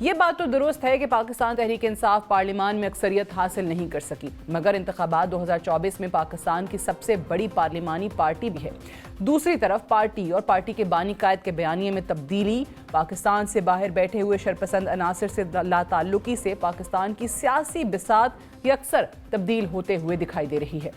یہ بات تو درست ہے کہ پاکستان تحریک انصاف پارلیمان میں اکثریت حاصل نہیں کر سکی، مگر انتخابات 2024 میں پاکستان کی سب سے بڑی پارلیمانی پارٹی بھی ہے۔ دوسری طرف پارٹی اور پارٹی کے بانی قائد کے بیانیے میں تبدیلی، پاکستان سے باہر بیٹھے ہوئے شرپسند عناصر سے لا تعلقی سے پاکستان کی سیاسی بساط اکثر تبدیل ہوتے ہوئے دکھائی دے رہی ہے۔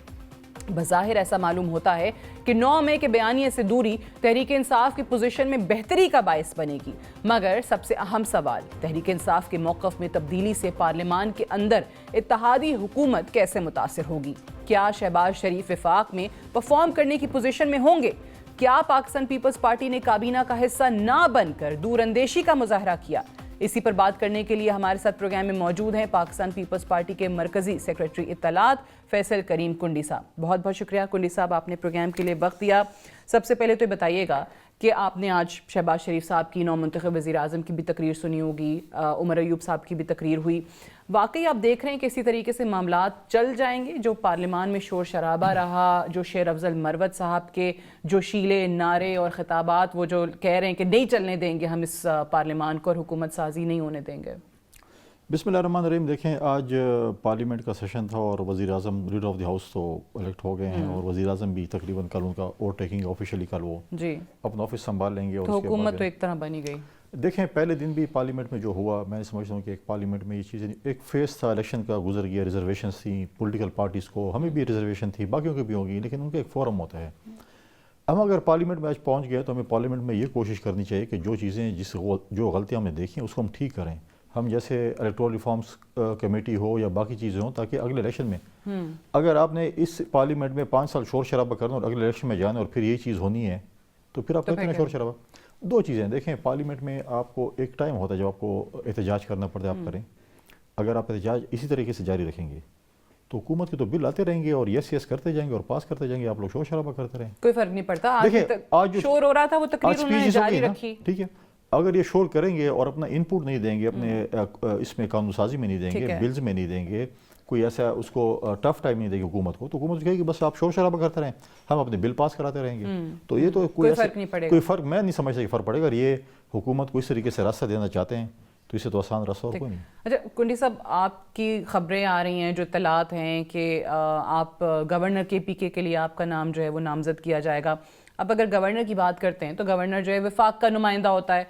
بظاہر ایسا معلوم ہوتا ہے کہ 9 مئی کے بیانیے سے دوری تحریک انصاف کی پوزیشن میں بہتری کا باعث بنے گی، مگر سب سے اہم سوال تحریک انصاف کے موقف میں تبدیلی سے پارلیمان کے اندر اتحادی حکومت کیسے متاثر ہوگی؟ کیا شہباز شریف وفاق میں پرفارم کرنے کی پوزیشن میں ہوں گے؟ کیا پاکستان پیپلز پارٹی نے کابینہ کا حصہ نہ بن کر دور اندیشی کا مظاہرہ کیا؟ اسی پر بات کرنے کے لیے ہمارے ساتھ پروگرام میں موجود ہیں پاکستان پیپلز پارٹی کے مرکزی سیکریٹری اطلاعات فیصل کریم کنڈی صاحب۔ بہت بہت شکریہ کنڈی صاحب، آپ نے پروگرام کے لیے وقت دیا۔ سب سے پہلے تو بتائیے گا کہ آپ نے آج شہباز شریف صاحب کی نو منتخب وزیر اعظم کی بھی تقریر سنی ہوگی، عمر ایوب صاحب کی بھی تقریر ہوئی، واقعی آپ دیکھ رہے ہیں کہ اسی طریقے سے معاملات چل جائیں گے؟ جو پارلیمان میں شور شرابہ رہا، جو شیر افضل مروت صاحب کے جو شیلے نعرے اور خطابات وہ جو کہہ رہے ہیں کہ نہیں چلنے دیں گے ہم اس پارلیمان کو اور حکومت سازی نہیں ہونے دیں گے۔ بسم اللہ الرحمن الرحیم۔ دیکھیں آج پارلیمنٹ کا سیشن تھا اور وزیر اعظم لیڈر آف دی ہاؤس تو الیکٹ ہو گئے ہیں، اور وزیر اعظم بھی تقریباً کل ان کا اوٹ ٹیکنگ آفیشیلی کل وہ اپنا آفس سنبھال لیں گے، اور تو حکومت تو ایک طرح بنی گئی۔ دیکھیں پہلے دن بھی پارلیمنٹ میں جو ہوا، میں سمجھتا ہوں کہ ایک پارلیمنٹ میں یہ چیزیں ایک فیس تھا، الیکشن کا گزر گیا، ریزرویشنز تھیں پولیٹیکل پارٹیز کو، ہمیں بھی ریزرویشن تھی، باقیوں کی بھی ہوگی، لیکن ان کا ایک فورم ہوتا ہے۔ ہم اگر پارلیمنٹ میں آج پہنچ گئے تو ہمیں پارلیمنٹ میں یہ کوشش کرنی چاہیے کہ جو چیزیں جو غلطیاں ہم نے دیکھی اس کو ہم ٹھیک کریں۔ ہم جیسے الیکٹورل ریفارمز کمیٹی ہو یا باقی چیزیں ہوں، تاکہ اگلے الیکشن میں اگر آپ نے اس پارلیمنٹ میں 5 سال شور شرابہ کرنا اور اگلے الیکشن میں جانا اور پھر یہی چیز ہونی ہے تو پھر آپ کرتے ہیں شور شرابہ۔ دو چیزیں دیکھیں، پارلیمنٹ میں آپ کو ایک ٹائم ہوتا ہے جب آپ کو احتجاج کرنا پڑتا ہے، آپ کریں۔ اگر آپ احتجاج اسی طریقے سے جاری رکھیں گے تو حکومت کے تو بل آتے رہیں گے اور یس یس کرتے جائیں گے اور پاس کرتے جائیں گے، آپ لوگ شور شرابہ کرتے رہیں، کوئی فرق نہیں پڑتا۔ آج جو شور ہو رہا تھا وہ تقریر انہوں نے جاری رکھی، ٹھیک ہے۔ اگر یہ شور کریں گے اور اپنا ان پٹ نہیں دیں گے، اپنے اس میں قانون سازی میں نہیں دیں گے، بلز میں نہیں دیں گے، کوئی ایسا اس کو ٹف ٹائم نہیں دے گی حکومت کو، تو حکومت کہے گی بس آپ شور شرابہ کرتے رہیں، ہم اپنے بل پاس کراتے رہیں گے۔ تو یہ تو کوئی فرق میں نہیں سمجھتا کہ فرق پڑے گا۔ اور یہ حکومت کو اس طریقے سے راستہ دینا چاہتے ہیں تو اسے تو آسان راستہ اور کوئی نہیں۔ اچھا کنڈی صاحب، آپ کی خبریں آ رہی ہیں، جو اطلاعات ہیں کہ آپ گورنر KPK کے لیے آپ کا نام جو ہے وہ نامزد کیا جائے گا۔ اب اگر گورنر کی بات کرتے ہیں تو گورنر جو ہے وفاق کا نمائندہ ہوتا ہے،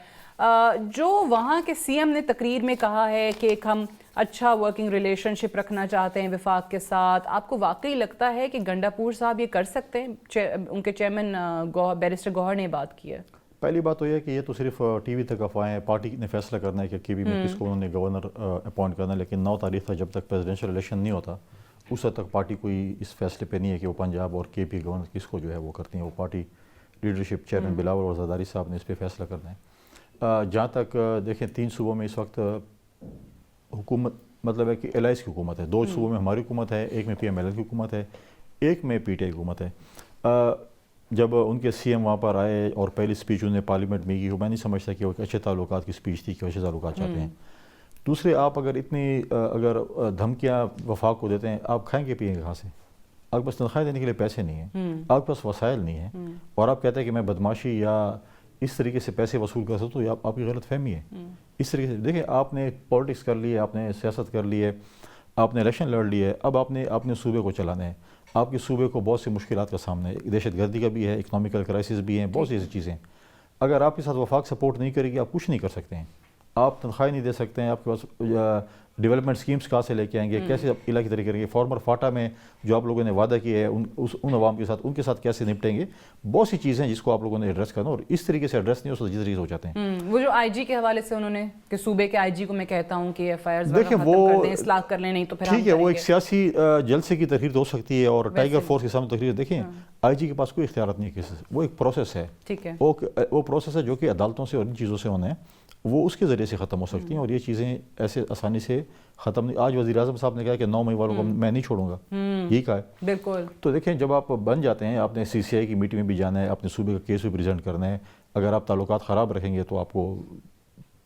جو وہاں کے CM نے تقریر میں کہا ہے کہ ایک ہم اچھا ورکنگ ریلیشن شپ رکھنا چاہتے ہیں وفاق کے ساتھ، آپ کو واقعی لگتا ہے کہ گنڈا پور صاحب یہ کر سکتے ہیں؟ ان کے چیئرمین بیرسٹر گوہر نے بات کی ہے۔ پہلی بات تو یہ کہ یہ تو صرف ٹی وی تک افواہیں ہیں، پارٹی نے فیصلہ کرنا ہے کہ KP میں کس کو انہوں نے گورنر اپوائنٹ کرنا ہے، لیکن 9 تاریخ تک جب تک پریزیڈنشل الیکشن نہیں ہوتا اس وقت تک پارٹی کوئی اس فیصلے پہ نہیں ہے کہ وہ پنجاب اور KP گورنر کس کو جو ہے وہ کرتی ہیں۔ وہ پارٹی لیڈرشپ چیئرمین بلاول اور زرداری صاحب نے اس پہ فیصلہ کرنا ہے۔ جہاں تک دیکھیں 3 صوبوں میں اس وقت حکومت مطلب ہے کہ LIS کی حکومت ہے، 2 صوبوں میں ہماری حکومت ہے، ایک میں PMLN کی حکومت ہے، ایک میں PTI کی حکومت ہے۔ جب ان کے CM وہاں پر آئے اور پہلی سپیچ انہوں نے پارلیمنٹ میں کی، میں نہیں سمجھتا کہ وہ ایک اچھے تعلقات کی سپیچ تھی کہ اچھے تعلقات چاہتے ہیں۔ دوسرے، آپ اگر اتنی اگر دھمکیاں وفاق کو دیتے ہیں، آپ کھائیں گے پیئیں گے کہاں سے؟ آپ کے پاس تنخواہیں دینے کے لیے پیسے نہیں ہیں، آپ کے پاس وسائل نہیں ہیں، اور آپ کہتے ہیں کہ میں بدماشی یا اس طریقے سے پیسے وصول کر سکتا ہوں، یہ آپ کی غلط فہمی ہے۔ اس طریقے سے دیکھیں، آپ نے پالیٹکس کر لی ہے، آپ نے سیاست کر لی ہے، آپ نے الیکشن لڑ لی ہے، اب آپ نے اپنے صوبے کو چلانا ہے۔ آپ کے صوبے کو بہت سی مشکلات کا سامنا ہے، دہشت گردی کا بھی ہے، اکنامیکل کرائسس بھی ہیں، بہت سی ایسی چیزیں۔ اگر آپ کے ساتھ وفاق سپورٹ نہیں کرے گی، آپ کچھ نہیں کر سکتے ہیں، آپ تنخواہیں نہیں دے سکتے ہیں، آپ کے پاس ڈیولپمنٹ سکیمز کہاں سے لے کے آئیں گے، کیسے علاقے طریقے کریں گے، فارمر فاٹا میں جو آپ لوگوں نے وعدہ کیا ہے ان عوام کے ساتھ، ان کے ساتھ کیسے نپٹیں گے، بہت سی چیزیں جس کو آپ لوگوں نے ایڈریس کرنا، اور اس طریقے سے ایڈریس نہیں ہو سکتا جس طریقے سے ہو جاتے ہیں۔ وہ جو IG کے حوالے سے انہوں نے کہ صوبے کے IG کو میں کہتا ہوں کہ FIRs وغیرہ ختم کر دیں، اصلاح کر لیں، نہیں تو پھر ٹھیک ہے، وہ ایک سیاسی جلسے کی تقریر تو ہو سکتی ہے، اور ٹائیگر فورس کے سامنے تقریر دیکھیں، IG کے پاس کوئی اختیارات نہیں ہے، وہ ایک پروسیس ہے، وہ پروسیس ہے جو کہ عدالتوں سے اور ان چیزوں سے ہونا ہے، وہ اس کے ذریعے سے ختم ہو سکتی ہیں، اور یہ چیزیں ایسے آسانی سے ختم نہیں۔ آج وزیر اعظم صاحب نے کہا کہ 9 مئی والوں کو میں نہیں چھوڑوں گا، یہی کہا ہے۔ بالکل۔ تو دیکھیں، جب آپ بن جاتے ہیں، آپ نے CCI کی میٹنگ میں بھی جانا ہے، اپنے صوبے کا کیس بھی پریزنٹ کرنا ہے، اگر آپ تعلقات خراب رکھیں گے تو آپ کو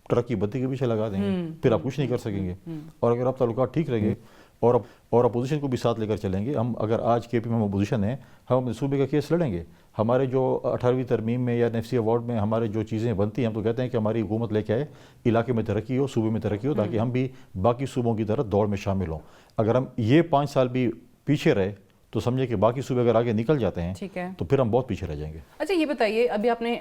ٹرک کی بتی کے پیچھے لگا دیں گے، پھر آپ کچھ نہیں کر سکیں گے، اور اگر آپ تعلقات ٹھیک رہیں گے، اور اپوزیشن کو بھی ساتھ لے کر چلیں گے. ہم اگر آج کے پی میں ہم اپوزیشن ہیں, ہم اپنے صوبے کا کیس لڑیں گے. ہمارے جو 18ویں ترمیم میں یا NFC ایوارڈ میں ہمارے جو چیزیں بنتی ہیں, ہم تو کہتے ہیں کہ ہماری حکومت لے کے آئے, علاقے میں ترقی ہو, صوبے میں ترقی ہو, تاکہ ہم بھی باقی صوبوں کی طرح دوڑ میں شامل ہوں. اگر ہم یہ 5 سال بھی پیچھے رہے تو سمجھے کہ باقی صوبے اگر آگے نکل جاتے ہیں تو پھر ہم بہت پیچھے رہ جائیں گے. اچھا یہ بتائیے, ابھی آپ نے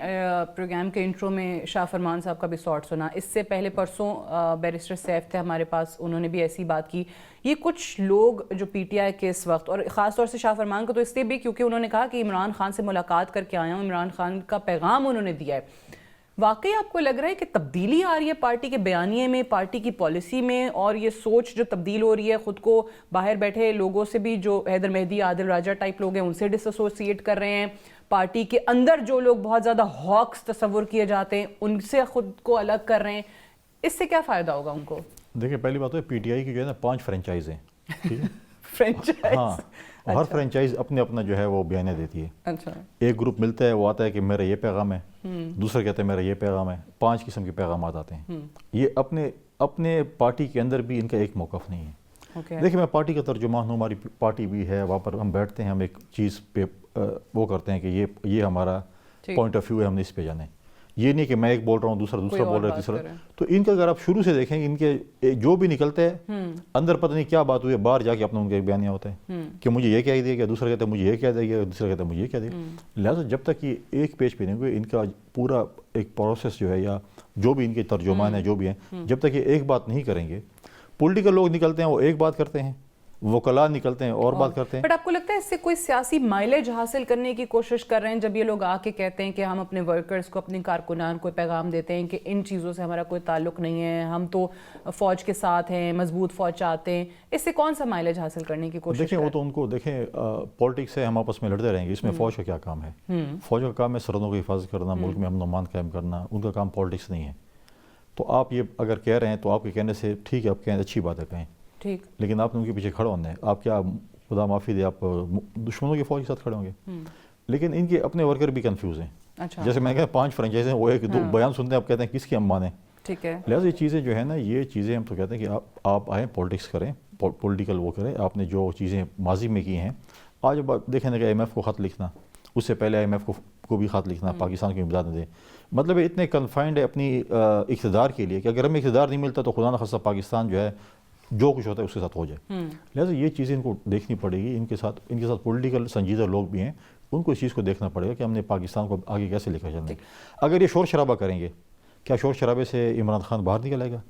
پروگرام کے انٹرو میں شاہ فرمان صاحب کا بھی شارٹ سنا, اس سے پہلے پرسوں بیرسٹر سیف تھے ہمارے پاس, انہوں نے بھی ایسی بات کی. یہ کچھ لوگ جو PTI کے اس وقت, اور خاص طور سے شاہ فرمان کو تو اس لیے بھی کیونکہ انہوں نے کہا کہ عمران خان سے ملاقات کر کے آیا ہوں, عمران خان کا پیغام انہوں نے دیا ہے. واقعی آپ کو لگ رہا ہے کہ تبدیلی آ رہی ہے پارٹی کے بیانیے میں, پارٹی کی پالیسی میں, اور یہ سوچ جو تبدیل ہو رہی ہے, خود کو باہر بیٹھے لوگوں سے بھی, جو حیدر مہدی, عادل راجہ ٹائپ لوگ ہیں, ان سے ڈس ایسوسیٹ کر رہے ہیں, پارٹی کے اندر جو لوگ بہت زیادہ ہاکس تصور کیے جاتے ہیں ان سے خود کو الگ کر رہے ہیں, اس سے کیا فائدہ ہوگا ان کو؟ دیکھیں پہلی بات ہے PTI کی جو ہے نا 5 فرنچائز ہیں, ٹھیک ہے, فرنچائز, ہاں, ہر فرنچائز اپنے اپنا جو ہے وہ بیانیہ دیتی ہے. اچھا, ایک گروپ ملتا ہے, وہ آتا ہے کہ میرا یہ پیغام ہے, دوسرا کہتا ہے میرا یہ پیغام ہے, 5 قسم کے پیغامات آتے ہیں. یہ اپنے پارٹی کے اندر بھی ان کا ایک موقف نہیں ہے. دیکھیں میں پارٹی کا ترجمان ہوں, ہماری پارٹی بھی ہے, وہاں پر ہم بیٹھتے ہیں, ہم ایک چیز پہ وہ کرتے ہیں کہ یہ ہمارا پوائنٹ آف ویو ہے, ہم نے اس پہ جانے. یہ نہیں کہ میں ایک بول رہا ہوں, دوسرا بول رہا ہے, تیسرا. تو ان کا اگر آپ شروع سے دیکھیں ان کے جو بھی نکلتے ہیں اندر پتہ نہیں کیا بات ہوئی ہے, باہر جا کے اپنا ان کا ایک بیانیہ ہوتا ہے کہ مجھے یہ کہہ دیا گیا, دوسرا کہتا ہے مجھے یہ کہہ دیا گیا, دوسرا کہتا ہے مجھے یہ کہہ دیا. لہٰذا جب تک یہ ایک پیج پہ نہیں ہوئے, ان کا پورا ایک پروسیس جو ہے یا جو بھی ان کے ترجمان ہیں جو بھی ہیں, جب تک یہ ایک بات نہیں کریں گے, پولیٹیکل لوگ نکلتے ہیں وہ ایک بات کرتے ہیں, وکلاء نکلتے ہیں اور بات کرتے ہیں. بٹ آپ کو لگتا ہے اس سے کوئی سیاسی مائلیج حاصل کرنے کی کوشش کر رہے ہیں جب یہ لوگ آ کے کہتے ہیں کہ ہم اپنے ورکرز کو, اپنے کارکنان کو پیغام دیتے ہیں کہ ان چیزوں سے ہمارا کوئی تعلق نہیں ہے, ہم تو فوج کے ساتھ ہیں, مضبوط فوج چاہتے ہیں, اس سے کون سا مائلیج حاصل کرنے کی کوشش؟ دیکھیں وہ تو ان کو دیکھیں, پالیٹکس ہے, ہم آپس میں لڑتے رہیں گے, اس میں فوج کا کیا کام ہے؟ فوج کا کام ہے سرحدوں کی حفاظت کرنا, ملک میں امن و امان قائم کرنا, ان کا کام پالیٹکس نہیں ہے. تو آپ یہ اگر کہہ رہے ہیں تو آپ کے کہنے سے ٹھیک ہے, آپ کہیں اچھی بات ہے کہیں, ٹھیک, لیکن آپ نے ان کے پیچھے کھڑے ہونا ہے. آپ کیا خدا معافی دے, آپ دشمنوں کی فوج کے ساتھ کھڑے ہوں گے. لیکن ان کے اپنے ورکر بھی کنفیوز ہیں. جیسے میں نے کہا 5 فرنچائز ہیں, وہ ایک دو بیان سنتے ہیں, آپ کہتے ہیں کس کی ہم مانیں. ٹھیک ہے, لہٰذا یہ چیزیں جو ہے نا, یہ چیزیں ہم تو کہتے ہیں کہ آپ آئیں پالیٹکس کریں, پولیٹیکل وہ کریں. آپ نے جو چیزیں ماضی میں کی ہیں, آج دیکھیں کہ IMF کو خط لکھنا, اس سے پہلے IMF کو بھی خط لکھنا, پاکستان کی امداد دیں, مطلب اتنے کنفائنڈ ہے اپنی اقتدار کے لیے کہ اگر ہمیں اقتدار نہیں ملتا تو خدا نخواستہ پاکستان جو ہے جو کچھ ہوتا ہے اس کے ساتھ ہو جائے. لہٰذا یہ چیزیں ان کو دیکھنی پڑے گی. ان کے ساتھ پولیٹیکل سنجیدہ لوگ بھی ہیں, ان کو اس چیز کو دیکھنا پڑے گا کہ ہم نے پاکستان کو آگے کیسے لے کر چلنا ہے. اگر یہ شور شرابہ کریں گے, کیا شور شرابے سے عمران خان باہر نکل آئے گا؟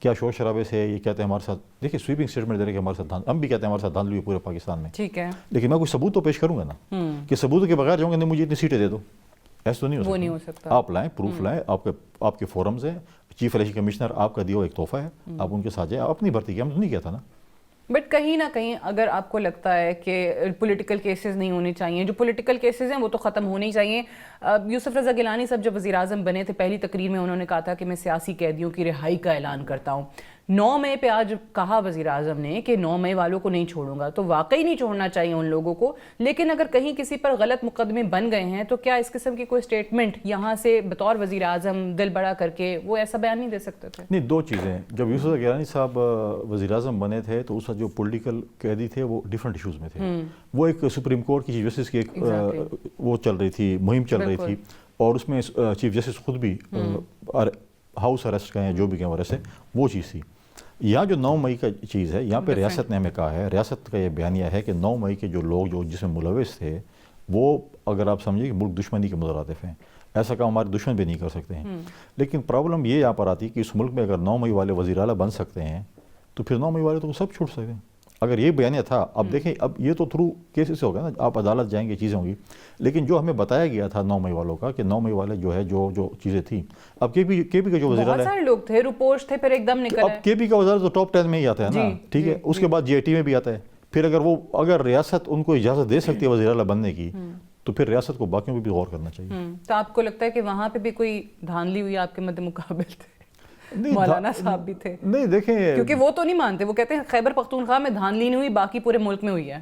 کیا شور شرابے سے یہ کہتے ہیں ہمارے ساتھ, دیکھیں سویپنگ اسٹیٹمنٹ دے رہے کہ ہمارے ساتھ, ہم بھی کہتے ہیں ہمارے ساتھ دھاندلی ہوئی پورے پاکستان میں, ٹھیک ہے, لیکن میں کوئی ثبوت تو پیش کروں گا نا, کہ ثبوت کے بغیر جاؤں گا نہیں مجھے اتنی سیٹیں دے دو, ایسا تو نہیں ہو سکتا. آپ لائیں, پروف لائیں, آپ کے فورمز ہیں, چیف الیکشن کمشنر آپ کا دیا ایک تحفہ ہے, آپ ان کے ساتھ جائیں, اپنی بھرتی کی, ہم تو نہیں کیا تھا نا. بٹ کہیں نہ کہیں اگر آپ کو لگتا ہے کہ پولیٹیکل کیسز نہیں ہونے چاہیے, جو پولیٹیکل کیسز ہیں وہ تو ختم ہونے ہی چاہیے. یوسف رضا گیلانی صاحب جب وزیر اعظم بنے تھے, پہلی تقریر میں انہوں نے کہا تھا کہ میں سیاسی قیدیوں کی رہائی کا اعلان کرتا ہوں. 9 مئی پہ آج کہا وزیر اعظم نے کہ 9 مئی والوں کو نہیں چھوڑوں گا, تو واقعی نہیں چھوڑنا چاہیے ان لوگوں کو. لیکن اگر کہیں کسی پر غلط مقدمے بن گئے ہیں تو کیا اس قسم کی کوئی سٹیٹمنٹ یہاں سے بطور وزیر اعظم دل بڑا کر کے وہ ایسا بیان نہیں دے سکتے تھے؟ نہیں, 2 چیزیں. جب یوسف رضا گیلانی صاحب وزیر اعظم بنے تھے تو اس وقت جو پولیٹیکل قیدی تھے وہ ڈیفرنٹ ایشوز میں تھے. وہ ایک سپریم کورٹ کی چیف جسٹس کی ایک وہ چل رہی تھی, مہم چل رہی تھی, اور اس میں چیف جسٹس خود بھی ہاؤس اریسٹ کا جو بھی کہیں وجہ سے وہ چیز تھی. یہاں جو 9 مئی کا چیز ہے, یہاں پہ ریاست نے ہمیں کہا ہے, ریاست کا یہ بیانیہ ہے کہ 9 مئی کے جو لوگ جو جس میں ملوث تھے وہ اگر آپ سمجھیں کہ ملک دشمنی کے مترادف ہیں, ایسا کام ہمارے دشمن بھی نہیں کر سکتے ہیں. لیکن پرابلم یہ یہاں پر آتی ہے کہ اس ملک میں اگر 9 مئی والے وزیر اعلیٰ بن سکتے ہیں تو پھر 9 مئی والے تو سب چھوڑ سکتے ہیں. اگر یہ بیانیہ تھا, اب دیکھیں اب یہ تو تھرو کیسز سے ہوگا نا, آپ عدالت جائیں گے, چیزیں ہوں گی, لیکن جو ہمیں بتایا گیا تھا 9 مئی والوں کا کہ 9 مئی والے جو ہے جو چیزیں تھیں, اب کے پی کا جو وزیر اعلیٰ, بہت سارے لوگ تھے, روپوش تھے, پھر ایک دم نکل, اب کے پی کا وزیر تو ٹاپ 10 میں ہی آتا ہے نا, ٹھیک ہے, اس کے بعد GIT میں بھی آتا ہے. پھر اگر ریاست ان کو اجازت دے سکتی ہے وزیر اعلیٰ بننے کی تو پھر ریاست کو باقیوں پہ بھی غور کرنا چاہیے. تو آپ کو لگتا ہے کہ وہاں پہ بھی کوئی دھاندلی ہوئی آپ کے مد مقابل تھے؟ مولانا صاحب بھی تھے. نہیں دیکھیں, کیونکہ وہ تو نہیں مانتے, وہ کہتے ہیں خیبر پختونخوا میں دھاندلی نہیں ہوئی, باقی پورے ملک میں ہوئی ہے.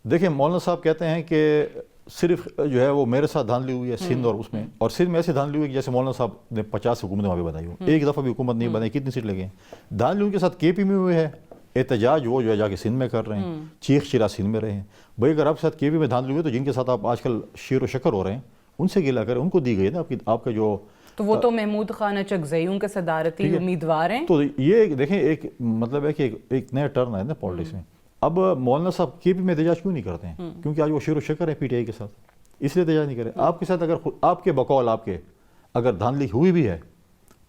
دیکھیں مولانا صاحب کہتے ہیں کہ صرف جو ہے وہ میرے ساتھ دھاندلی ہوئی ہے سندھ اور اس میں, اور سندھ میں ایسے دھاندلی ہوئی کہ جیسے مولانا صاحب نے 50 حکومتیں وہاں پہ بنائی ہو, ایک دفعہ بھی حکومت نہیں بنائی, کتنی سیٹ لگے ہیں. دھاندلی ان کے ساتھ KP میں ہوئی ہے, احتجاج وہ جو ہے جا کے سندھ میں کر رہے ہیں، چیخ چرا سندھ میں رہے ہیں. بھائی اگر آپ کے ساتھ KB میں دھاندلی ہوئی تو جن کے ساتھ آپ آج کل شیر و شکر ہو رہے ہیں ان سے گلا کریں، ان کو دی گئی نا آپ کا جو. تو وہ تو محمود خان اچکزئی ان کے صدارتی امیدوار ہیں. تو یہ دیکھیں ایک مطلب ہے کہ ایک نیا ٹرن ہے نا پالیٹکس میں. اب مولانا صاحب KB میں احتجاج کیوں نہیں کرتے ہیں؟ کیونکہ آج وہ شیر و شکر ہے PTI کے ساتھ، اس لیے احتجاج نہیں کرے. آپ کے ساتھ اگر آپ کے بقول آپ کے اگر دھاندلی ہوئی بھی ہے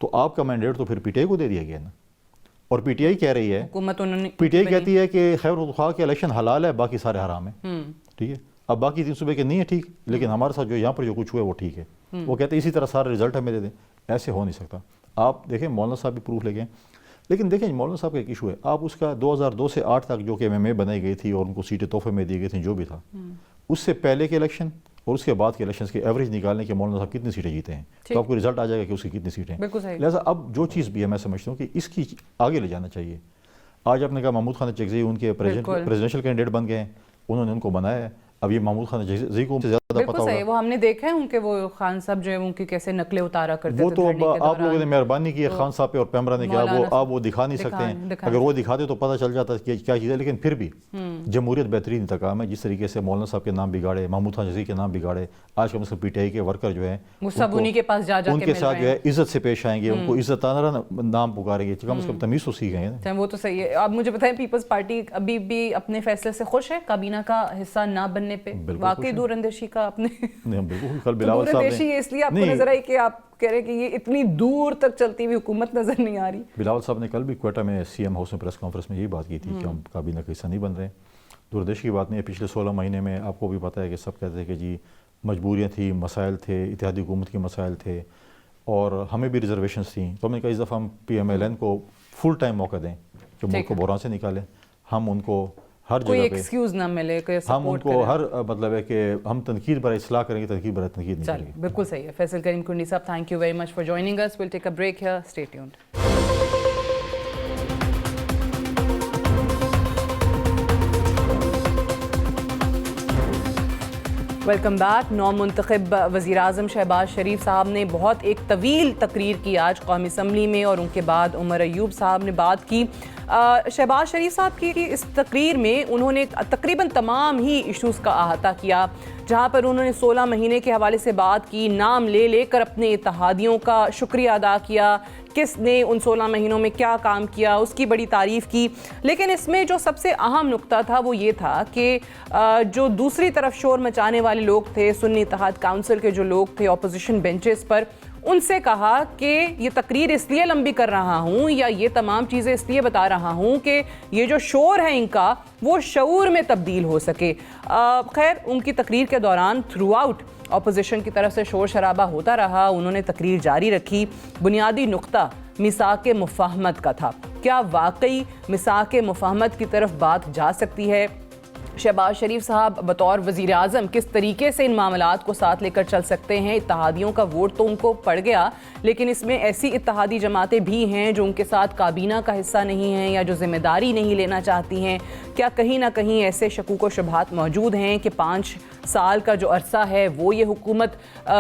تو آپ کا مینڈیٹ تو پھر PTI کو دے دیا گیا نا. اور PTI کہہ رہی ہے، حکومت انہوں نے PTI کہتی ہے کہ خیبر پختونخوا کے الیکشن حلال ہے، باقی سارے حرام ہیں. ٹھیک ہے، اب باقی 3 صوبے کے نہیں ہے ٹھیک، لیکن ہمارے ساتھ جو یہاں پر جو کچھ ہوا ہے وہ ٹھیک ہے. وہ کہتے ہیں اسی طرح سارے رزلٹ ہمیں دے دیں. ایسے ہو نہیں سکتا. آپ دیکھیں مولانا صاحب بھی پروف لے گئے. لیکن دیکھیں مولانا صاحب کا ایک ایشو ہے، آپ اس کا 2002 سے 8 تک جو کہ MMA بنائی گئی تھی اور ان کو سیٹیں تحفے میں دی گئی تھیں جو بھی تھا، اس سے پہلے کے الیکشن اور اس کے بعد کے الیکشنز کی ایوریج نکالنے کے مولانا صاحب کتنی سیٹیں جیتے ہیں تو آپ کو رزلٹ آ جائے گا کہ اس کی کتنی سیٹیں. لہٰذا اب جو چیز بھی ہے میں سمجھتا ہوں کہ اس کی آگے لے جانا چاہیے. آج آپ نے کہا محمود خان اچکزئی ان کے پریزیڈنشل کینڈیڈیٹ بن گئے ہیں، انہوں نے ان کو بنایا ہے. اب یہ محمود خان اچکزئی کو زیادہ پتہ ہوگا. بالکل صحیح، وہ ہم نے دیکھا ہے ان کے وہ خان صاحب جو ہے ان کی کیسے نقلیں اتارا کرتے تھے. وہ تو آپ لوگوں نے مہربانی کی ہے خان صاحب پہ اور پیمرا نے کیا، وہ آپ وہ دکھا نہیں سکتے ہیں. اگر وہ دکھاتے تو پتہ چل جاتا کہ کیا چیز ہے. لیکن پھر بھی جمہوریت بہترین انتقام ہے. جس طریقے سے مولانا صاحب کے نام بگاڑے، محمود خان اچکزئی کے نام بگاڑے، آج کم از کم PTI کے ورکر جو ہیں وہ سب انہی کے پاس جا ان کے ساتھ جو ہے عزت سے پیش آئیں گے، ان کو عزتانہ نام پکاریں گے. کم از کم تمیز تو سیکھ گئے ہیں. وہ تو صحیح ہے. اب مجھے بتائیں پیپلز پارٹی ابھی بھی اپنے فیصلے سے خوش ہے کابینہ کا حصہ نہ بننے پہ؟ واقعی دور اندیشی کا اپنے بالکل. کل بلاول صاحب نے اس لیے آپ کو نظر آئی کہ آپ کہہ رہے کہ یہ اتنی دور تک چلتی ہوئی حکومت نظر نہیں آ رہی. بلاول صاحب نے کل بھی کوئٹہ میں CM ہاؤس میں پریس کانفرنس میں یہی بات کی تھی کہ ہم کابینہ کا حصہ نہیں بن رہے. دوردیش کی بات نہیں ہے. پچھلے 16 مہینے میں آپ کو بھی پتہ ہے کہ سب کہتے ہیں کہ جی مجبوریاں تھیں، مسائل تھے، اتحادی حکومت کے مسائل تھے اور ہمیں بھی ریزرویشنز تھیں. تو ہم نے کہا اس دفعہ ہم PMLN کو فل ٹائم موقع دیں کہ ملک کو بحران سے نکالیں. ہم ان کو ہر جگہ پہ ایکسکیوز نہ ملے، ہم ان کو ہر مطلب ہے کہ ہم تنقید برائے اصلاح کریں گے، تنقید برائے تنقید نہیں کریں گے. بالکل صحیح ہے. Faisal Karim Kundi sahab, thank you very much for joining us. Well take a break here. Stay tuned. Welcome back. نو منتخب وزیر اعظم شہباز شریف صاحب نے بہت ایک طویل تقریر کی آج قومی اسمبلی میں اور ان کے بعد عمر ایوب صاحب نے بات کی. شہباز شریف صاحب کی اس تقریر میں انہوں نے تقریباً تمام ہی ایشوز کا احاطہ کیا، جہاں پر انہوں نے 16 مہینے کے حوالے سے بات کی، نام لے لے کر اپنے اتحادیوں کا شکریہ ادا کیا، کس نے ان 16 مہینوں میں کیا کام کیا اس کی بڑی تعریف کی. لیکن اس میں جو سب سے اہم نقطہ تھا وہ یہ تھا کہ جو دوسری طرف شور مچانے والے لوگ تھے، سنی اتحاد کونسل کے جو لوگ تھے اپوزیشن بینچز پر، ان سے کہا کہ یہ تقریر اس لیے لمبی کر رہا ہوں یا یہ تمام چیزیں اس لیے بتا رہا ہوں کہ یہ جو شور ہے ان کا وہ شعور میں تبدیل ہو سکے. خیر ان کی تقریر کے دوران تھرو آؤٹ اپوزیشن کی طرف سے شور شرابہ ہوتا رہا. انہوں نے تقریر جاری رکھی. بنیادی نقطہ میثاق مفاہمت کا تھا. کیا واقعی میثاق مفاہمت کی طرف بات جا سکتی ہے؟ شہباز شریف صاحب بطور وزیر اعظم کس طریقے سے ان معاملات کو ساتھ لے کر چل سکتے ہیں؟ اتحادیوں کا ووٹ تو ان کو پڑ گیا، لیکن اس میں ایسی اتحادی جماعتیں بھی ہیں جو ان کے ساتھ کابینہ کا حصہ نہیں ہیں یا جو ذمہ داری نہیں لینا چاہتی ہیں. کیا کہیں نہ کہیں ایسے شکوک و شبہات موجود ہیں کہ 5 سال کا جو عرصہ ہے وہ یہ حکومت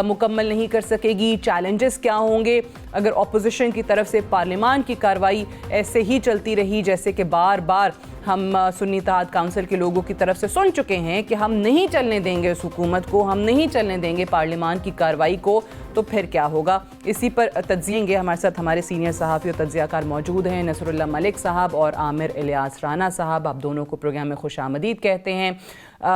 مکمل نہیں کر سکے گی؟ چیلنجز کیا ہوں گے اگر اپوزیشن کی طرف سے پارلیمان کی کارروائی ایسے ہی چلتی رہی، جیسے کہ بار بار ہم سنی اتحاد کونسل کے لوگوں کی طرف سے سن چکے ہیں کہ ہم نہیں چلنے دیں گے اس حکومت کو، ہم نہیں چلنے دیں گے پارلیمان کی کارروائی کو، تو پھر کیا ہوگا؟ اسی پر تجزیے گے. ہمارے ساتھ ہمارے سینئر صحافی اور تجزیہ کار موجود ہیں، نصر اللہ ملک صاحب اور عامر الیاس رانا صاحب. آپ دونوں کو پروگرام میں خوش آمدید کہتے ہیں.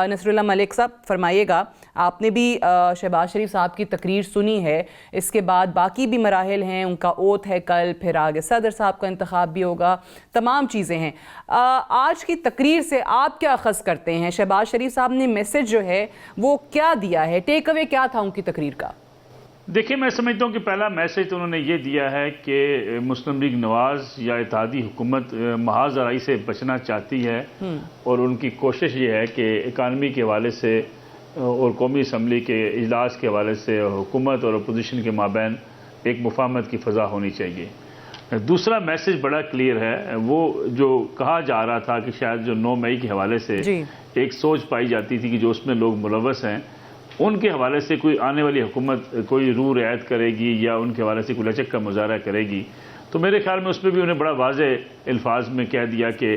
نصر اللہ ملک صاحب فرمائیے گا، آپ نے بھی شہباز شریف صاحب کی تقریر سنی ہے، اس کے بعد باقی بھی مراحل ہیں، ان کا اوتھ ہے کل، پھر آگے صدر صاحب کا انتخاب بھی ہوگا، تمام چیزیں ہیں. آج کی تقریر سے آپ کیا اخذ کرتے ہیں؟ شہباز شریف صاحب نے میسج جو ہے وہ کیا دیا ہے؟ ٹیک اوے کیا تھا ان کی تقریر کا؟ دیکھیں میں سمجھتا ہوں کہ پہلا میسج تو انہوں نے یہ دیا ہے کہ مسلم لیگ نواز یا اتحادی حکومت محاذ زراعی سے بچنا چاہتی ہے اور ان کی کوشش یہ ہے کہ اکانومی کے حوالے سے اور قومی اسمبلی کے اجلاس کے حوالے سے حکومت اور اپوزیشن کے مابین ایک مفاہمت کی فضا ہونی چاہیے. دوسرا میسج بڑا کلیئر ہے، وہ جو کہا جا رہا تھا کہ شاید جو 9 مئی کے حوالے سے ایک سوچ پائی جاتی تھی کہ جو اس میں لوگ ملوث ہیں ان کے حوالے سے کوئی آنے والی حکومت کوئی روح رعایت کرے گی یا ان کے حوالے سے کوئی لچک کا مظاہرہ کرے گی، تو میرے خیال میں اس میں بھی انہیں بڑا واضح الفاظ میں کہہ دیا کہ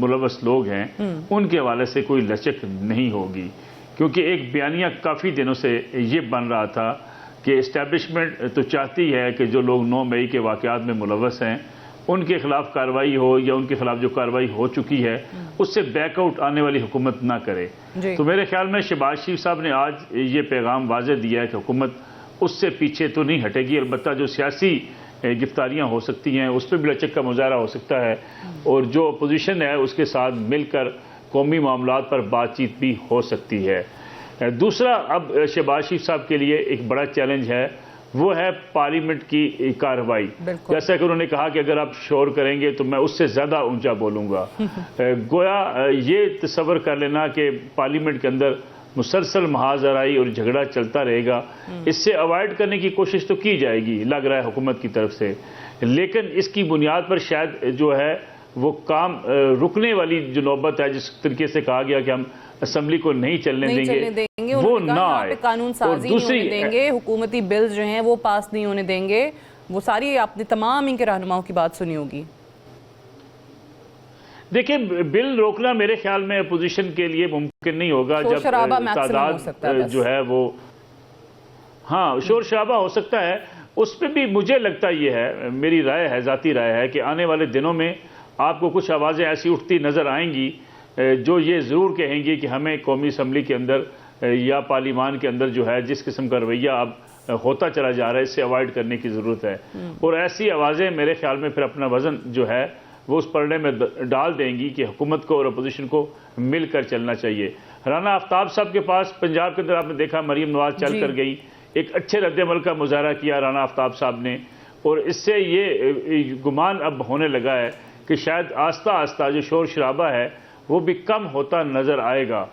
ملوث لوگ ہیں ان کے حوالے سے کوئی لچک نہیں ہوگی، کیونکہ ایک بیانیہ کافی دنوں سے یہ بن رہا تھا کہ اسٹیبلشمنٹ تو چاہتی ہے کہ جو لوگ 9 مئی کے واقعات میں ملوث ہیں ان کے خلاف کارروائی ہو، یا ان کے خلاف جو کارروائی ہو چکی ہے اس سے بیک آؤٹ آنے والی حکومت نہ کرے۔ تو میرے خیال میں شہباز شریف صاحب نے آج یہ پیغام واضح دیا ہے کہ حکومت اس سے پیچھے تو نہیں ہٹے گی، البتہ جو سیاسی گرفتاریاں ہو سکتی ہیں اس پہ بھی لچک کا مظاہرہ ہو سکتا ہے، اور جو اپوزیشن ہے اس کے ساتھ مل کر قومی معاملات پر بات چیت بھی ہو سکتی ہے۔ دوسرا اب شہباز شریف صاحب کے لیے ایک بڑا چیلنج ہے، وہ ہے پارلیمنٹ کی کارروائی۔ جیسا کہ انہوں نے کہا کہ اگر آپ شور کریں گے تو میں اس سے زیادہ اونچا بولوں گا۔ گویا یہ تصور کر لینا کہ پارلیمنٹ کے اندر مسلسل محاذ آرائی اور جھگڑا چلتا رہے گا، اس سے اوائڈ کرنے کی کوشش تو کی جائے گی لگ رہا ہے حکومت کی طرف سے، لیکن اس کی بنیاد پر شاید جو ہے وہ کام رکنے والی جو نوبت ہے، جس طریقے سے کہا گیا کہ ہم اسمبلی کو نہیں چلنے دیں گے وہ نہ آئے، قانون سازی نہیں ہونے دیں گے، حکومتی بلز جو ہیں وہ پاس نہیں ہونے دیں گے، وہ ساری آپ نے تمام ان کے رہنماؤں کی بات سنی ہوگی۔ دیکھیں بل روکنا میرے خیال میں اپوزیشن کے لیے ممکن نہیں ہوگا جب تعداد جو ہے وہ شور شرابہ ہو سکتا ہے، اس پہ بھی مجھے لگتا یہ ہے، میری رائے ہے، ذاتی رائے ہے کہ آنے والے دنوں میں آپ کو کچھ آوازیں ایسی اٹھتی نظر آئیں گی جو یہ ضرور کہیں گی کہ ہمیں قومی اسمبلی کے اندر یا پارلیمان کے اندر جو ہے جس قسم کا رویہ اب ہوتا چلا جا رہا ہے اس سے اوائڈ کرنے کی ضرورت ہے، اور ایسی آوازیں میرے خیال میں پھر اپنا وزن جو ہے وہ اس پڑھنے میں ڈال دیں گی کہ حکومت کو اور اپوزیشن کو مل کر چلنا چاہیے۔ رانا آفتاب صاحب کے پاس پنجاب کے اندر آپ نے دیکھا مریم نواز چل کر گئی، ایک اچھے رد عمل کا مظاہرہ کیا رانا آفتاب صاحب نے، اور اس سے یہ گمان اب ہونے لگا ہے کہ شاید آہستہ آہستہ جو شور شرابہ ہے وہ بھی کم ہوتا نظر آئے گا۔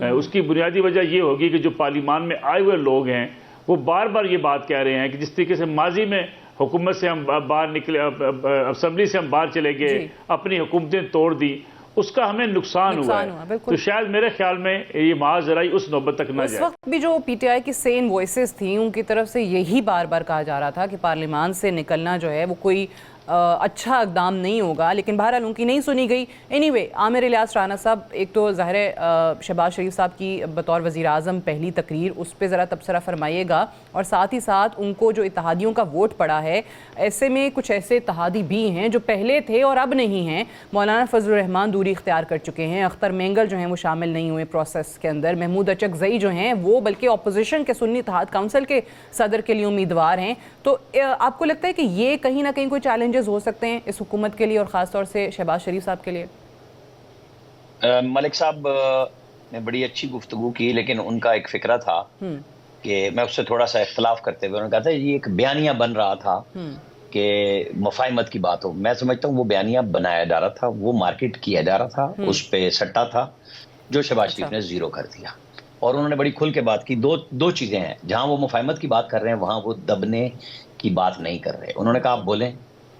اس کی بنیادی وجہ یہ ہوگی کہ جو پارلیمان میں آئے ہوئے لوگ ہیں وہ بار بار یہ بات کہہ رہے ہیں کہ جس طریقے سے ماضی میں حکومت سے ہم باہر نکلے، اسمبلی سے ہم باہر چلے گئے، اپنی حکومتیں توڑ دی، اس کا ہمیں نقصان ہوا ہے، تو شاید میرے خیال میں یہ محاذ آرائی اس نوبت تک نہ جائے۔ اس وقت بھی جو پی ٹی آئی کی سین وائسز تھیں ان کی طرف سے یہی بار بار کہا جا رہا تھا کہ پارلیمان سے نکلنا جو ہے وہ کوئی اچھا اقدام نہیں ہوگا، لیکن بہرحال ان کی نہیں سنی گئی۔ اینی وے عامر الیاس رانا صاحب، ایک تو ظاہر ہے شہباز شریف صاحب کی بطور وزیر اعظم پہلی تقریر، اس پہ ذرا تبصرہ فرمائیے گا، اور ساتھ ہی ساتھ ان کو جو اتحادیوں کا ووٹ پڑا ہے، ایسے میں کچھ ایسے اتحادی بھی ہیں جو پہلے تھے اور اب نہیں ہیں۔ مولانا فضل الرحمان دوری اختیار کر چکے ہیں، اختر مینگل جو ہیں وہ شامل نہیں ہوئے پروسیس کے اندر، محمود اچکزئی جو ہیں وہ بلکہ اپوزیشن کے سنی اتحاد کونسل کے صدر کے لیے امیدوار ہیں۔ تو آپ کو لگتا ہے کہ یہ کہیں نہ کہیں کوئی چیلنجز ہو سکتے ہیں اس حکومت کے لیے اور خاص طور سے شہباز شریف صاحب کے لیے؟ ملک صاحب نے بڑی اچھی گفتگو کی، لیکن ان کا ایک فکرہ تھا کہ میں اس سے تھوڑا سا اختلاف کرتے ہوئے، انہوں نے کہا تھا یہ ایک بیانیہ بن رہا تھا کہ مفاہمت کی بات ہو۔ میں سمجھتا ہوں وہ بیانیہ بنایا جا رہا تھا، وہ مارکیٹ کیا جا رہا تھا، اس پہ سٹا تھا جو شہباز شریف نے زیرو کر دیا، اور انہوں نے بڑی کھل کے بات کی۔ دو چیزیں ہیں، جہاں وہ مفاہمت کی بات کر رہے ہیں وہاں وہ دبنے کی بات نہیں کر رہے۔ انہوں نے کہا آپ بولیں،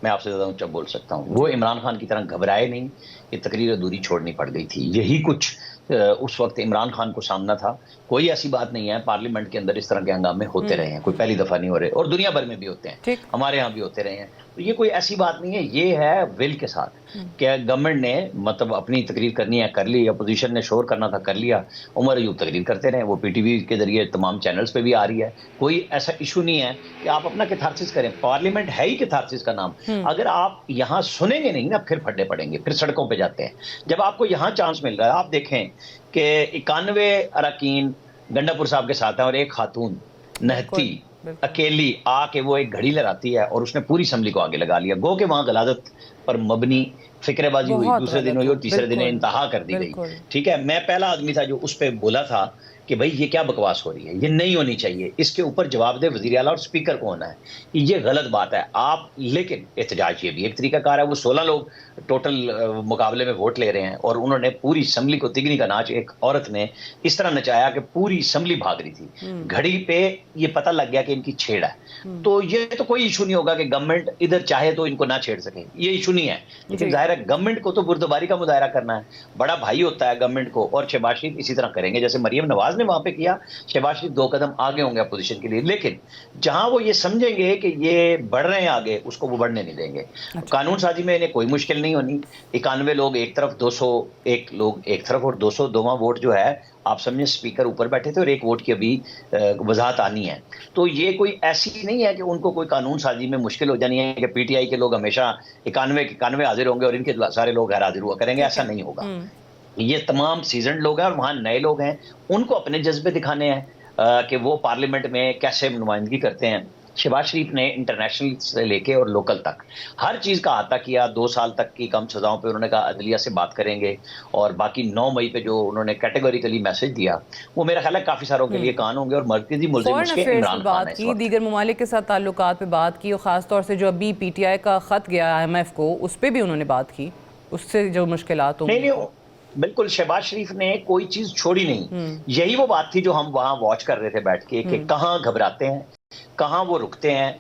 میں آپ سے زیادہ اونچا بول سکتا ہوں۔ وہ عمران خان کی طرح گھبرائے نہیں کہ تقریر ادھوری چھوڑنی پڑ گئی تھی، یہی کچھ اس وقت عمران خان کو سامنا تھا۔ کوئی ایسی بات نہیں ہے، پارلیمنٹ کے اندر اس طرح کے ہنگامے ہوتے رہے ہیں، کوئی پہلی دفعہ نہیں ہو رہے، اور دنیا بھر میں بھی ہوتے ہیں، ہمارے ہاں بھی ہوتے رہے ہیں، تو یہ کوئی ایسی بات نہیں ہے۔ یہ ہے ول کے ساتھ کہ گورنمنٹ نے مطلب اپنی تقریر کرنی ہے کر لی، اپوزیشن نے شور کرنا تھا کر لیا، عمر ایوب تقریر کرتے رہے، وہ پی ٹی وی کے ذریعے تمام چینلز پہ بھی آ رہی ہے۔ کوئی ایسا ایشو نہیں ہے کہ آپ اپنا کیتھارسس کریں، پارلیمنٹ ہے ہی کیتھارسس کا نام۔ اگر آپ یہاں سنیں گے نہیں نا پھر پھڈے پڑیں گے، پھر سڑکوں پہ جاتے ہیں۔ جب آپ کو یہاں چانس مل رہا ہے، آپ دیکھیں کہ 91 اراکین گنڈا پور صاحب کے ساتھ ہیں، اور ایک خاتون نہتی اکیلی آ کے وہ ایک گھڑی لہراتی ہے اور اس نے پوری اسمبلی کو آگے لگا لیا۔ گو کہ وہاں غلاظت پر مبنی فکرے بازی ہوئی، دوسرے دن ہوئی اور تیسرے دن انتہا کر دی گئی۔ ٹھیک ہے، میں پہلا آدمی تھا جو اس پہ بولا تھا کہ بھائی یہ کیا بکواس ہو رہی ہے، یہ نہیں ہونی چاہیے، اس کے اوپر جواب دے وزیر اعلیٰ اور اسپیکر کو ہونا ہے، یہ غلط بات ہے آپ۔ لیکن احتجاج یہ بھی ایک طریقہ کار ہے، وہ 16 لوگ ٹوٹل مقابلے میں ووٹ لے رہے ہیں اور انہوں نے پوری اسمبلی کو تگنی کا ناچ ایک عورت نے اس طرح نچایا کہ پوری اسمبلی بھاگ رہی تھی، گھڑی پہ یہ پتہ لگ گیا کہ ان کی چھیڑ ہے۔ تو یہ تو کوئی ایشو نہیں ہوگا کہ گورنمنٹ ادھر چاہے تو ان کو نہ چھیڑ سکے، یہ ایشو نہیں ہے، لیکن ظاہر ہے گورنمنٹ کو تو بردباری کا مظاہرہ کرنا ہے، بڑا بھائی ہوتا ہے گورنمنٹ کو، اور شہباز شریف اسی طرح کریں گے جیسے مریم نواز نے وہاں پہ کیا, شہباز شریف 2 قدم آگے ہوں گے اپوزیشن کے لیے, لیکن جہاں وہ یہ سمجھیں گے کہ یہ بڑھ رہے ہیں آگے, اس کو وہ بڑھنے نہیں دیں گے. قانون سازی میں انہیں کوئی مشکل نہیں ہونی, 91 لوگ ایک طرف, 201 لوگ ایک طرف, اور 202واں ووٹ جو ہے آپ سمجھیں اسپیکر اوپر بیٹھے تھے اور 1 ووٹ کی ابھی وضاحت آنی ہے. تو یہ کوئی ایسی نہیں ہے کہ ان کو کوئی قانون سازی میں مشکل ہو جانی ہے کہ پی ٹی آئی کے لوگ ہمیشہ 91 حاضر ہوں گے اور ان کے سارے لوگ غیر حاضر ہوا کریں گے, ایسا نہیں ہوگا. یہ تمام سیزنڈ لوگ ہیں اور وہاں نئے لوگ ہیں, ان کو اپنے جذبے دکھانے ہیں کہ وہ پارلیمنٹ میں کیسے نمائندگی کرتے ہیں. شہباز شریف نے انٹرنیشنل سے لے کے اور لوکل تک ہر چیز کا احاطہ کیا. 2 سال تک کی کم سزاؤں پہ انہوں نے کہا عدلیہ سے بات کریں گے, اور باقی 9 مئی پہ جو انہوں نے کیٹیگوریکلی میسج دیا وہ میرا خیال ہے کافی ساروں کے لیے کان ہوں گے. اور مرکزی ملزم اس کے عمران خان ہے. کی دیگر ممالک کے ساتھ تعلقات پہ بات کی, اور خاص طور سے جو ابھی پی ٹی آئی کا خط گیا IMF کو, اس پہ بھی انہوں نے بات کی, اس سے جو مشکلات ہوں. نہیں بالکل, شہباز شریف نے کوئی چیز چھوڑی نہیں. یہی وہ بات تھی جو ہم وہاں واچ کر رہے تھے بیٹھ کے کہ کہاں گھبراتے ہیں, کہاں وہ رکتے ہیں.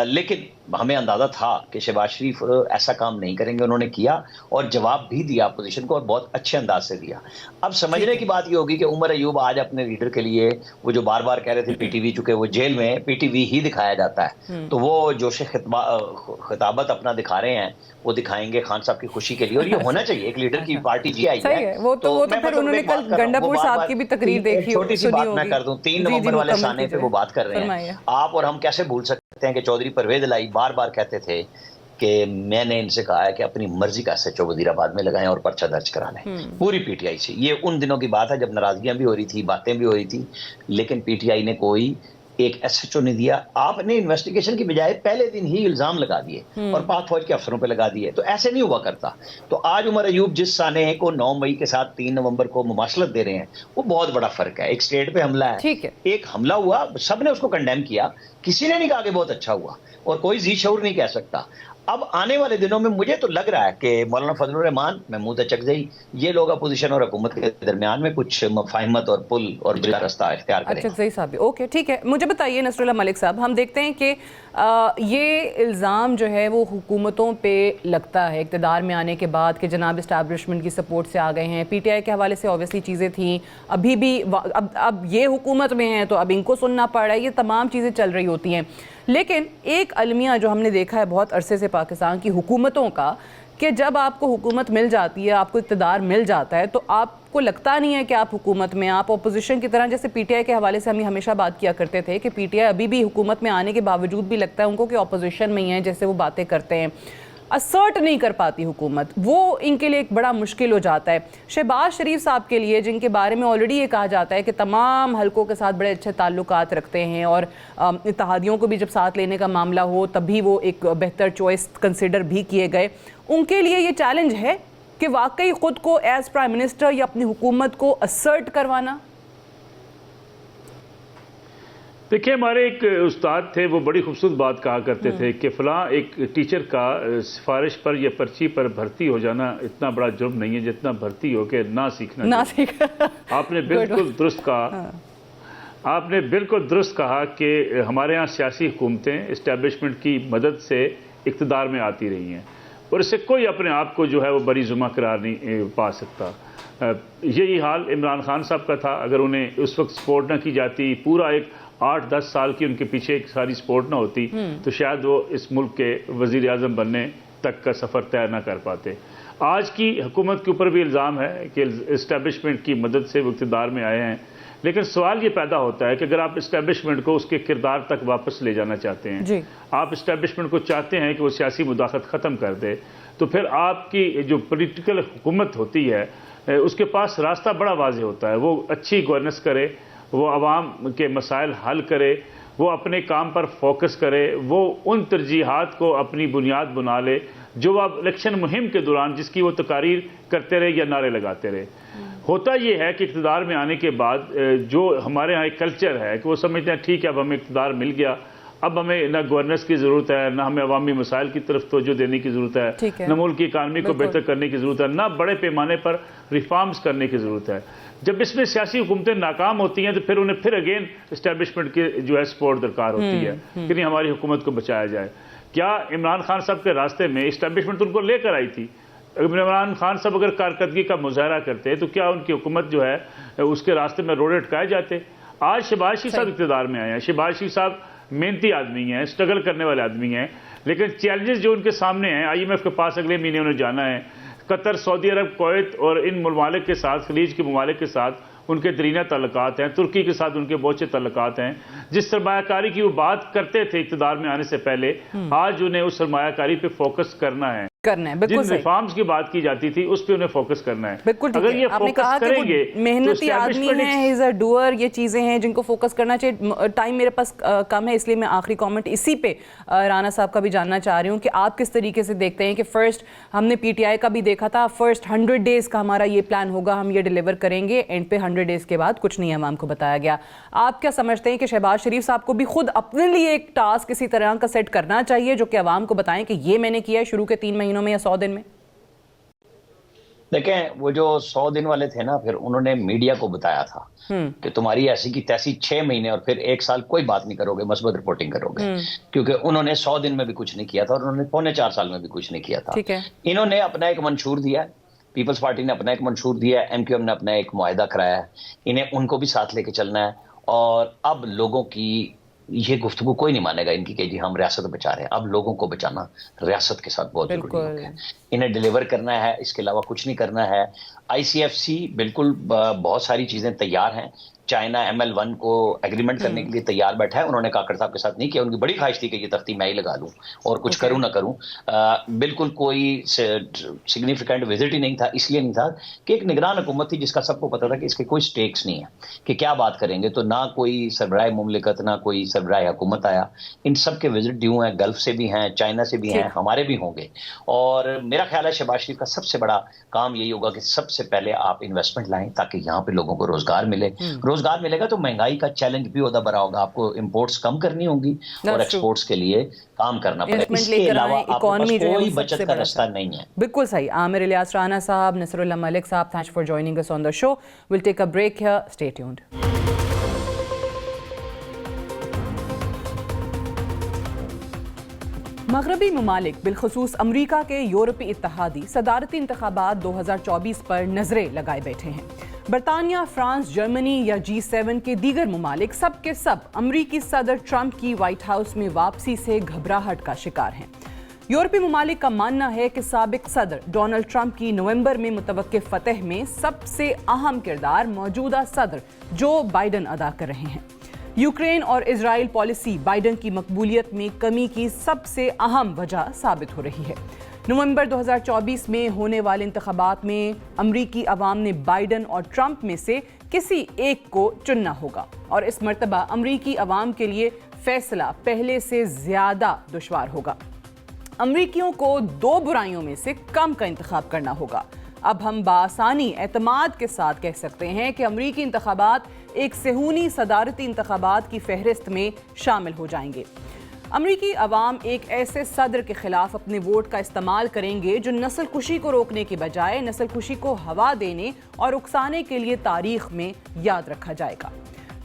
لیکن ہمیں اندازہ تھا کہ شہباز شریف ایسا کام نہیں کریں گے. انہوں نے کیا اور جواب بھی دیا اپوزیشن کو, اور بہت اچھے انداز سے دیا. اب سمجھنے کی بات یہ ہوگی کہ عمر ایوب آج اپنے لیڈر کے لیے وہ جو بار بار کہہ رہے تھے پی ٹی وی, چونکہ وہ جیل میں پی ٹی وی ہی دکھایا جاتا ہے, تو وہ جوش خطابت اپنا دکھا رہے ہیں, وہ دکھائیں گے خان صاحب کی خوشی کے لیے, اور یہ ہونا چاہیے. ایک لیڈر کی پارٹی جی آئی ہے. وہ تو پھر انہوں نے کل گنڈاپور صاحب کی بھی تقریر دیکھی. چھوٹی سی بات میں کر دوں, 3 نومبر والے سانے پہ وہ بات کر رہے ہیں. آپ اور ہم کیسے بھول سکتے ہیں کہ چودھری پرویز الہی بار بار کہتے تھے کہ میں نے ان سے کہا ہے کہ اپنی مرضی کا SHO وزیر آباد میں لگائیں اور پرچہ درج کرا لیں پوری پی ٹی آئی سے. یہ ان دنوں کی بات ہے جب ناراضگیاں بھی ہو رہی تھی, باتیں بھی ہو رہی تھی, لیکن پی ٹی آئی نے کوئی ایک SHO نہیں دیا. آپ نے انویسٹیگیشن کی بجائے پہلے دن ہی الزام لگا دیے اور پاک فوج کے افسروں پہ لگا دیے. تو ایسے نہیں ہوا کرتا. تو آج عمر ایوب جس سانے کو 9 مئی کے ساتھ 3 نومبر کو مماثلت دے رہے ہیں, وہ بہت بڑا فرق ہے. ایک اسٹیٹ پہ حملہ ہے, ایک حملہ ہوا, سب نے اس کو کنڈیم کیا, کسی نے نہیں کہا کہ بہت اچھا ہوا, اور کوئی ذی شعور نہیں کہہ سکتا. اب آنے والے دنوں میں مجھے تو لگ رہا ہے کہ مولانا فضل الرحمان, محمود اچکزئی, یہ لوگ اپوزیشن اور حکومت کے درمیان میں کچھ مفاہمت اور پل اور بلا رستہ اختیار کریں. اچکزئی صاحب بھی اوکے, ٹھیک ہے. مجھے بتائیے نصر اللہ ملک صاحب, ہم دیکھتے ہیں کہ یہ الزام جو ہے وہ حکومتوں پہ لگتا ہے اقتدار میں آنے کے بعد کہ جناب اسٹیبلشمنٹ کی سپورٹ سے آ گئے ہیں. پی ٹی آئی کے حوالے سے اوبیسلی چیزیں تھیں, ابھی بھی اب یہ حکومت میں ہیں تو اب ان کو سننا پڑ رہا ہے, یہ تمام چیزیں چل رہی ہوتی ہیں. لیکن ایک المیہ جو ہم نے دیکھا ہے بہت عرصے سے پاکستان کی حکومتوں کا, کہ جب آپ کو حکومت مل جاتی ہے, آپ کو اقتدار مل جاتا ہے, تو آپ کو لگتا نہیں ہے کہ آپ حکومت میں, آپ اپوزیشن کی طرح, جیسے پی ٹی آئی کے حوالے سے ہم ہمیشہ بات کیا کرتے تھے کہ پی ٹی آئی ابھی بھی حکومت میں آنے کے باوجود بھی لگتا ہے ان کو کہ اپوزیشن میں ہی ہیں, جیسے وہ باتیں کرتے ہیں, اسرٹ نہیں کر پاتی حکومت, وہ ان کے لیے ایک بڑا مشکل ہو جاتا ہے. شہباز شریف صاحب کے لیے, جن کے بارے میں آلریڈی یہ کہا جاتا ہے کہ تمام حلقوں کے ساتھ بڑے اچھے تعلقات رکھتے ہیں اور اتحادیوں کو بھی جب ساتھ لینے کا معاملہ ہو تب بھی وہ ایک بہتر چوائس کنسیڈر بھی کیے گئے, ان کے لیے یہ چیلنج ہے کہ واقعی خود کو ایز پرائم منسٹر یا اپنی حکومت کو اسرٹ کروانا. دیکھیں, ہمارے ایک استاد تھے, وہ بڑی خوبصورت بات کہا کرتے تھے کہ فلاں ایک ٹیچر کا سفارش پر یا پرچی پر بھرتی ہو جانا اتنا بڑا جرم نہیں ہے جتنا بھرتی ہو کے نہ سیکھنا. آپ نے بالکل درست کہا, آپ نے بالکل درست کہا کہ ہمارے ہاں سیاسی حکومتیں اسٹیبلشمنٹ کی مدد سے اقتدار میں آتی رہی ہیں, اور اس سے کوئی اپنے آپ کو جو ہے وہ بری ذمہ قرار نہیں پا سکتا. یہی حال عمران خان صاحب کا تھا. اگر انہیں اس وقت سپورٹ نہ کی جاتی, پورا ایک 8-10 سال کی ان کے پیچھے ایک ساری سپورٹ نہ ہوتی, تو شاید وہ اس ملک کے وزیر اعظم بننے تک کا سفر طے نہ کر پاتے. آج کی حکومت کے اوپر بھی الزام ہے کہ اسٹیبلشمنٹ کی مدد سے وہ اقتدار میں آئے ہیں, لیکن سوال یہ پیدا ہوتا ہے کہ اگر آپ اسٹیبلشمنٹ کو اس کے کردار تک واپس لے جانا چاہتے ہیں, آپ اسٹیبلشمنٹ کو چاہتے ہیں کہ وہ سیاسی مداخلت ختم کر دے, تو پھر آپ کی جو پولیٹیکل حکومت ہوتی ہے اس کے پاس راستہ بڑا واضح ہوتا ہے. وہ اچھی گورننس کرے, وہ عوام کے مسائل حل کرے, وہ اپنے کام پر فوکس کرے, وہ ان ترجیحات کو اپنی بنیاد بنا لے جو وہ الیکشن مہم کے دوران جس کی وہ تقاریر کرتے رہے یا نعرے لگاتے رہے. ہوتا یہ ہے کہ اقتدار میں آنے کے بعد جو ہمارے ہاں ایک کلچر ہے کہ وہ سمجھتے ہیں ٹھیک ہے اب ہمیں اقتدار مل گیا, اب ہمیں نہ گورننس کی ضرورت ہے, نہ ہمیں عوامی مسائل کی طرف توجہ دینے کی ضرورت ہے, نہ ملک کی اکانومی کو بہتر کرنے کی ضرورت ہے, نہ بڑے پیمانے پر ریفارمز کرنے کی ضرورت ہے. جب اس میں سیاسی حکومتیں ناکام ہوتی ہیں تو پھر انہیں پھر اگین اسٹیبلشمنٹ کی جو ہے سپورٹ درکار ہوتی ہے کہ نہیں ہماری حکومت کو بچایا جائے. کیا عمران خان صاحب کے راستے میں اسٹیبلشمنٹ ان کو لے کر آئی تھی؟ عمران خان صاحب اگر کارکردگی کا مظاہرہ کرتے تو کیا ان کی حکومت جو ہے اس کے راستے میں روڑے اٹکائے جاتے؟ آج شہباز شریف صاحب اقتدار میں آئے ہیں، شہباز شریف صاحب محنتی آدمی ہیں، اسٹرگل کرنے والے آدمی ہیں، لیکن چیلنجز جو ان کے سامنے ہیں، IMF کے پاس اگلے مہینے انہیں جانا ہے، قطر، سعودی عرب، کویت اور ان ممالک کے ساتھ، خلیج کے ممالک کے ساتھ ان کے درینہ تعلقات ہیں، ترکی کے ساتھ ان کے بہت سے تعلقات ہیں. جس سرمایہ کاری کی وہ بات کرتے تھے اقتدار میں آنے سے پہلے، آج انہیں اس سرمایہ کاری پہ فوکس کرنا ہے. بالکل جن ریفارمز کی بات کی جاتی تھی اس پہ انہیں فوکس کرنا ہے. بالکل اگر یہ آپ نے کہا فوکس کریں گے، محنتی آدمی ہیں، ہی از اے ڈوئر، یہ چیزیں ہیں جن کو فوکس کرنا چاہیے. ٹائم میرے پاس کم ہے، اس لیے میں آخری کامنٹ اسی پہ رانا صاحب کا بھی جاننا چاہ رہی ہوں کہ آپ کس طریقے سے دیکھتے ہیں کہ فرسٹ ہم نے PTI کا بھی دیکھا تھا، فرسٹ 100 ڈیز کا ہمارا یہ پلان ہوگا، ہم یہ ڈیلیور کریں گے، اینڈ پہ 100 ڈیز کے بعد کچھ نہیں عوام کو بتایا گیا. آپ کیا سمجھتے ہیں کہ شہباز شریف صاحب کو بھی خود اپنے لیے ایک ٹاسک کسی طرح کا سیٹ کرنا چاہیے جو کہ عوام کو بتائیں کہ یہ میں نے کیا ہے شروع کے 3 مہینوں میں یا 100 دن میں؟ دیکھیں، وہ جو 100 دن والے تھے نا، پھر انہوں نے میڈیا کو بتایا تھا کہ تمہاری ایسی کی تیسی 6 مہینے اور پھر 1 سال کوئی بات نہیں کرو گے، مثبت رپورٹنگ کرو گے. کیونکہ انہوں نے 100 دن میں بھی کچھ نہیں کیا تھا اور انہوں نے 4.25 سال میں بھی کچھ نہیں کیا تھا. انہوں نے اپنا ایک منشور دیا ہے، پیپلز پارٹی نے اپنا ایک منشور دیا ہے، MQM نے اپنا ایک معاہدہ کرایا ہے، انہیں ان کو بھی ساتھ لے کے چلنا ہے. اور اب لوگوں کی یہ گفتگو کوئی نہیں مانے گا ان کی کہ جی ہم ریاست بچا رہے ہیں. اب لوگوں کو بچانا ریاست کے ساتھ بہت ضروری ہو گیا. انہیں ڈیلیور کرنا ہے، اس کے علاوہ کچھ نہیں کرنا ہے. ICFC بالکل بہت ساری چیزیں تیار ہیں. چائنا ML1 کو ایگریمنٹ کرنے کے لیے تیار بیٹھا ہے. انہوں نے کاکڑ صاحب کے ساتھ نہیں کیا. ان کی بڑی خواہش تھی کہ یہ تختی میں ہی لگا لوں اور کچھ کروں نہ کروں. بالکل کوئی سگنیفیکنٹ وزٹ ہی نہیں تھا. اس لیے نہیں تھا کہ ایک نگران حکومت تھی جس کا سب کو پتا تھا کہ اس کے کوئی سٹیکس نہیں ہے کہ کیا بات کریں گے. تو نہ کوئی سربراہ مملکت نہ کوئی سربراہ حکومت آیا. ان سب کے وزٹ ڈیو ہیں، گلف سے بھی ہیں، چائنا سے بھی ہیں، ہمارے بھی ہوں گے. اور میرا خیال ہے شہباز شریف کا سب سے بڑا کام یہی ہوگا کہ سب سے پہلے آپ انویسٹمنٹ لائیں تاکہ یہاں پہ لوگوں کو روزگار ملے. روزگار ملے گا تو مہنگائی کا چیلنج بھی ہوتا بڑا ہوگا. آپ کو امپورٹس کم کرنی ہوگی اور ایکسپورٹس کے لیے کام کرنا پڑے گا. اس کے علاوہ آپ کے پاس کوئی بچت کا راستہ نہیں ہے. بالکل صحیح. عامر الیاس رانا صاحب، نصر اللہ ملک صاحب، thanks for joining us on the show. We'll take a break here. Stay tuned. مغربی ممالک بالخصوص امریکہ کے یورپی اتحادی صدارتی انتخابات 2024 پر نظریں لگائے بیٹھے ہیں. برطانیہ، فرانس، جرمنی یا G7 کے دیگر ممالک سب کے سب امریکی صدر ٹرمپ کی وائٹ ہاؤس میں واپسی سے گھبراہٹ کا شکار ہیں. یورپی ممالک کا ماننا ہے کہ سابق صدر ڈونلڈ ٹرمپ کی نومبر میں متوقع فتح میں سب سے اہم کردار موجودہ صدر جو بائیڈن ادا کر رہے ہیں. یوکرین اور اسرائیل پالیسی بائیڈن کی مقبولیت میں کمی کی سب سے اہم وجہ ثابت ہو رہی ہے. نومبر 2024 میں ہونے والے انتخابات میں امریکی عوام نے بائیڈن اور ٹرمپ میں سے کسی ایک کو چننا ہوگا اور اس مرتبہ امریکی عوام کے لیے فیصلہ پہلے سے زیادہ دشوار ہوگا. امریکیوں کو 2 برائیوں میں سے کم کا انتخاب کرنا ہوگا. اب ہم بآسانی اعتماد کے ساتھ کہہ سکتے ہیں کہ امریکی انتخابات ایک صہیونی صدارتی انتخابات کی فہرست میں شامل ہو جائیں گے. امریکی عوام ایک ایسے صدر کے خلاف اپنے ووٹ کا استعمال کریں گے جو نسل کشی کو روکنے کے بجائے نسل کشی کو ہوا دینے اور اکسانے کے لیے تاریخ میں یاد رکھا جائے گا.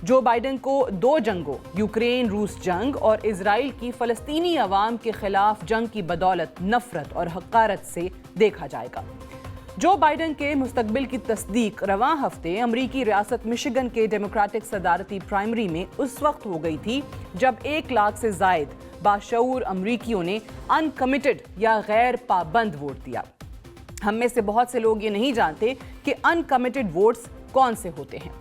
جو بائیڈن کو 2 جنگوں، یوکرین روس جنگ اور اسرائیل کی فلسطینی عوام کے خلاف جنگ کی بدولت نفرت اور حقارت سے دیکھا جائے گا. جو بائیڈن کے مستقبل کی تصدیق رواں ہفتے امریکی ریاست مشیگن کے ڈیموکریٹک صدارتی پرائمری میں اس وقت ہو گئی تھی جب 1 لاکھ سے زائد باشعور امریکیوں نے ان کمیٹڈ یا غیر پابند ووٹ دیا. ہم میں سے بہت سے لوگ یہ نہیں جانتے کہ ان کمیٹڈ ووٹس کون سے ہوتے ہیں.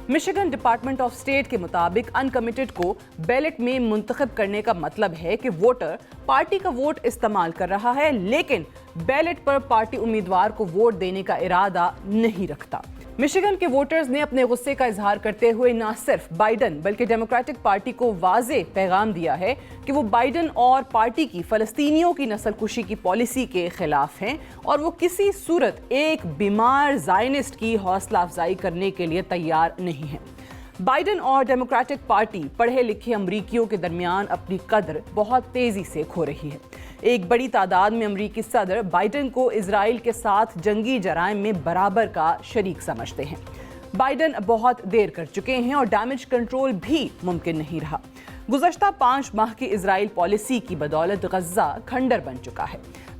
مشیگن ڈپارٹمنٹ آف اسٹیٹ کے مطابق ان کمیٹڈ کو بیلٹ میں منتخب کرنے کا مطلب ہے کہ ووٹر پارٹی کا ووٹ استعمال کر رہا ہے لیکن بیلٹ پر پارٹی امیدوار کو ووٹ دینے کا ارادہ نہیں رکھتا. مشیگن کے ووٹرز نے اپنے غصے کا اظہار کرتے ہوئے نہ صرف بائیڈن بلکہ ڈیموکریٹک پارٹی کو واضح پیغام دیا ہے کہ وہ بائیڈن اور پارٹی کی فلسطینیوں کی نسل کشی کی پالیسی کے خلاف ہیں اور وہ کسی صورت ایک بیمار زائنسٹ کی حوصلہ افزائی کرنے کے لیے تیار نہیں ہیں. بائیڈن اور ڈیموکریٹک پارٹی پڑھے لکھے امریکیوں کے درمیان اپنی قدر بہت تیزی سے کھو رہی ہے. ایک بڑی تعداد میں امریکی صدر بائیڈن کو اسرائیل کے ساتھ جنگی جرائم میں برابر کا شریک سمجھتے ہیں. بائیڈن بہت دیر کر چکے ہیں اور ڈیمیج کنٹرول بھی ممکن نہیں رہا. گزشتہ 5 ماہ کی اسرائیل پالیسی کی بدولت غزہ کھنڈر بن چکا ہے.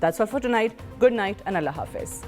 That's all for tonight. Good night and Allah Hafiz.